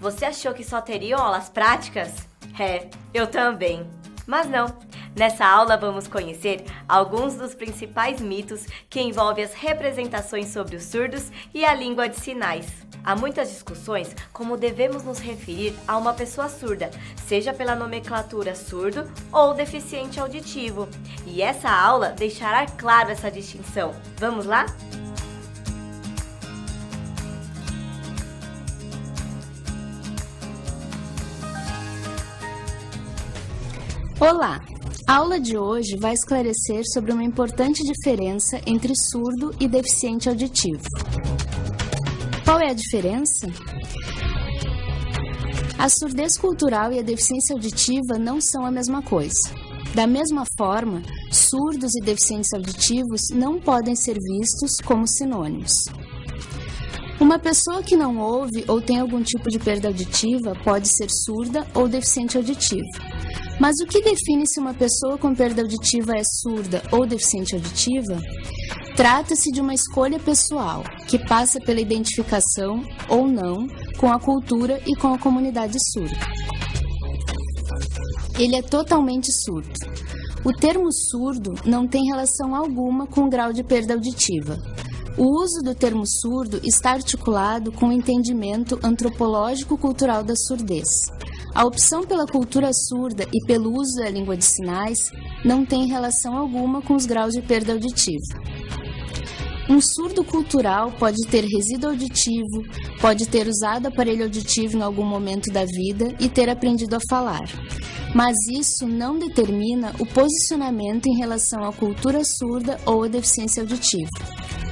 Você achou que só teriam aulas práticas? Eu também. Mas não. Nessa aula vamos conhecer alguns dos principais mitos que envolvem as representações sobre os surdos e a língua de sinais. Há muitas discussões como devemos nos referir a uma pessoa surda, seja pela nomenclatura surdo ou deficiente auditivo. E essa aula deixará claro essa distinção. Vamos lá? Olá! A aula de hoje vai esclarecer sobre uma importante diferença entre surdo e deficiente auditivo. Qual é a diferença? A surdez cultural e a deficiência auditiva não são a mesma coisa. Da mesma forma, surdos e deficientes auditivos não podem ser vistos como sinônimos. Uma pessoa que não ouve ou tem algum tipo de perda auditiva pode ser surda ou deficiente auditivo. Mas o que define se uma pessoa com perda auditiva é surda ou deficiente auditiva? Trata-se de uma escolha pessoal, que passa pela identificação, ou não, com a cultura e com a comunidade surda. Ele é totalmente surdo. O termo surdo não tem relação alguma com o grau de perda auditiva. O uso do termo surdo está articulado com o entendimento antropológico-cultural da surdez. A opção pela cultura surda e pelo uso da língua de sinais não tem relação alguma com os graus de perda auditiva. Um surdo cultural pode ter resíduo auditivo, pode ter usado aparelho auditivo em algum momento da vida e ter aprendido a falar. Mas isso não determina o posicionamento em relação à cultura surda ou à deficiência auditiva.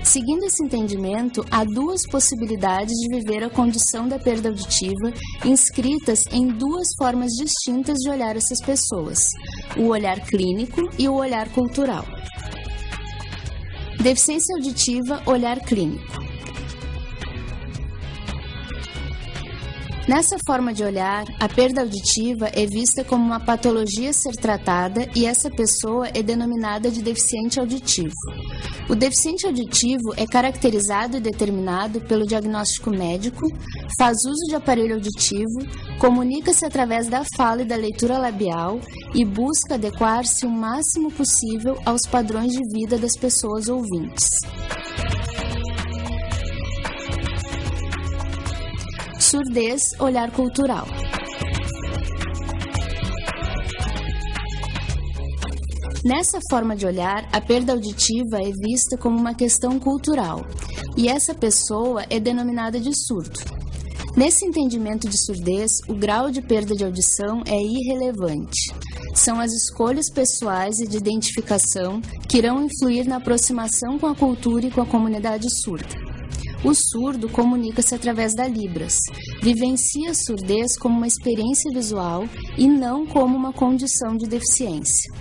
Seguindo esse entendimento, há duas possibilidades de viver a condição da perda auditiva inscritas em duas formas distintas de olhar essas pessoas, o olhar clínico e o olhar cultural. Deficiência auditiva, olhar clínico. Nessa forma de olhar, a perda auditiva é vista como uma patologia a ser tratada e essa pessoa é denominada de deficiente auditivo. O deficiente auditivo é caracterizado e determinado pelo diagnóstico médico, faz uso de aparelho auditivo, comunica-se através da fala e da leitura labial e busca adequar-se o máximo possível aos padrões de vida das pessoas ouvintes. Surdez, olhar cultural. Nessa forma de olhar, a perda auditiva é vista como uma questão cultural, e essa pessoa é denominada de surdo. Nesse entendimento de surdez, o grau de perda de audição é irrelevante. São as escolhas pessoais e de identificação que irão influir na aproximação com a cultura e com a comunidade surda. O surdo comunica-se através da Libras, vivencia a surdez como uma experiência visual e não como uma condição de deficiência.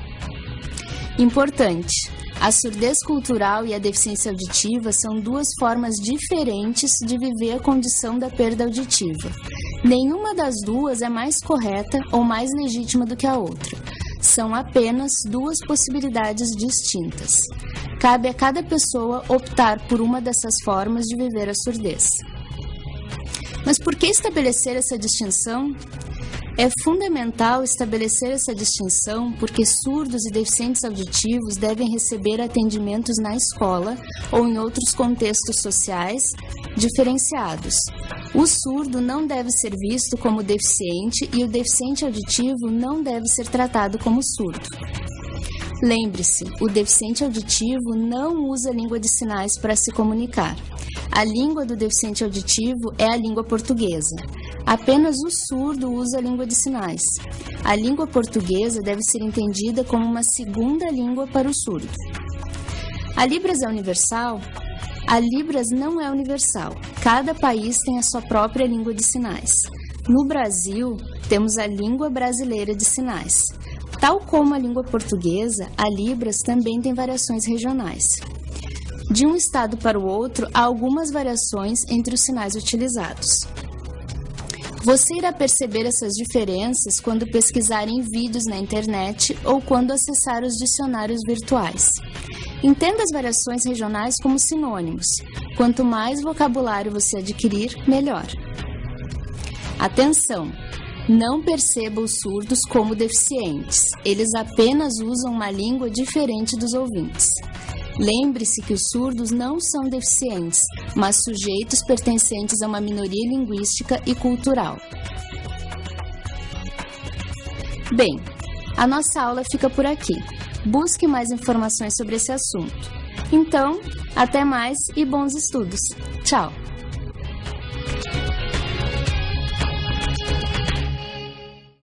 Importante: a surdez cultural e a deficiência auditiva são duas formas diferentes de viver a condição da perda auditiva. Nenhuma das duas é mais correta ou mais legítima do que a outra. São apenas duas possibilidades distintas. Cabe a cada pessoa optar por uma dessas formas de viver a surdez. Mas por que estabelecer essa distinção? É fundamental estabelecer essa distinção porque surdos e deficientes auditivos devem receber atendimentos na escola ou em outros contextos sociais diferenciados. O surdo não deve ser visto como deficiente e o deficiente auditivo não deve ser tratado como surdo. Lembre-se, o deficiente auditivo não usa a língua de sinais para se comunicar. A língua do deficiente auditivo é a língua portuguesa. Apenas o surdo usa a língua de sinais. A língua portuguesa deve ser entendida como uma segunda língua para o surdo. A Libras é universal? A Libras não é universal. Cada país tem a sua própria língua de sinais. No Brasil, temos a língua brasileira de sinais. Tal como a língua portuguesa, a Libras também tem variações regionais. De um estado para o outro, há algumas variações entre os sinais utilizados. Você irá perceber essas diferenças quando pesquisar em vídeos na internet ou quando acessar os dicionários virtuais. Entenda as variações regionais como sinônimos. Quanto mais vocabulário você adquirir, melhor. Atenção! Não perceba os surdos como deficientes. Eles apenas usam uma língua diferente dos ouvintes. Lembre-se que os surdos não são deficientes, mas sujeitos pertencentes a uma minoria linguística e cultural. Bem, a nossa aula fica por aqui. Busque mais informações sobre esse assunto. Então, até mais e bons estudos. Tchau!